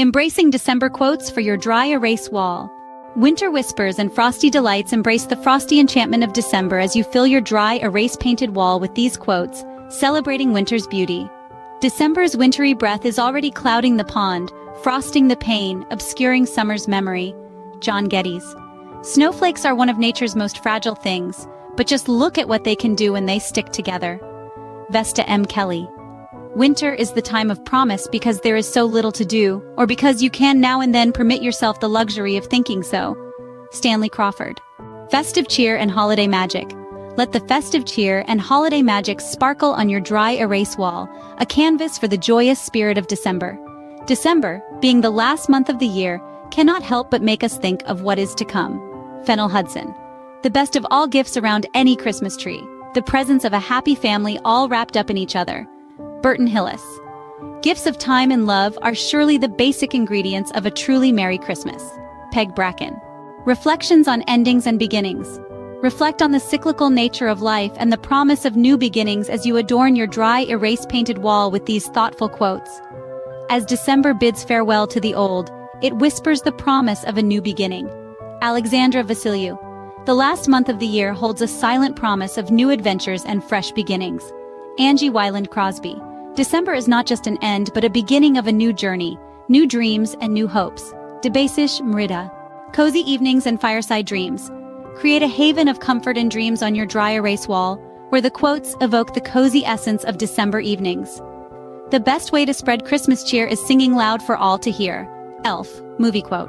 Embracing December quotes for your dry erase wall. Winter whispers and frosty delights embrace the frosty enchantment of December as you fill your dry erase-painted wall with these quotes, celebrating winter's beauty. December's wintry breath is already clouding the pond, frosting the pane, obscuring summer's memory. John Geddes. Snowflakes are one of nature's most fragile things, but just look at what they can do when they stick together. Vesta M. Kelly. Winter is the time of promise because there is so little to do, or because you can now and then permit yourself the luxury of thinking so. Stanley Crawford. Festive cheer and holiday magic. Let the festive cheer and holiday magic sparkle on your dry erase wall, a canvas for the joyous spirit of December. December, being the last month of the year, cannot help but make us think of what is to come. Fennel Hudson. The best of all gifts around any Christmas tree, the presence of a happy family all wrapped up in each other. Burton Hillis. Gifts of time and love are surely the basic ingredients of a truly Merry Christmas. Peg Bracken. Reflections on endings and beginnings. Reflect on the cyclical nature of life and the promise of new beginnings as you adorn your dry erase-painted wall with these thoughtful quotes. As December bids farewell to the old, it whispers the promise of a new beginning. Alexandra Vassiliou. The last month of the year holds a silent promise of new adventures and fresh beginnings. Angie Wyland Crosby. December is not just an end but a beginning of a new journey, new dreams and new hopes. Debasish Mrida. Cozy evenings and fireside dreams. Create a haven of comfort and dreams on your dry erase wall, where the quotes evoke the cozy essence of December evenings. The best way to spread Christmas cheer is singing loud for all to hear. Elf, movie quote.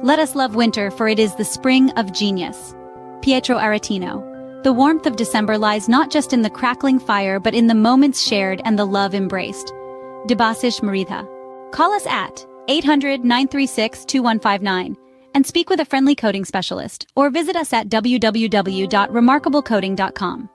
Let us love winter, for it is the spring of genius. Pietro Aretino. The warmth of December lies not just in the crackling fire but in the moments shared and the love embraced. Debasish Maritha. Call us at 800-936-2159 and speak with a friendly coding specialist, or visit us at www.remarkablecoding.com.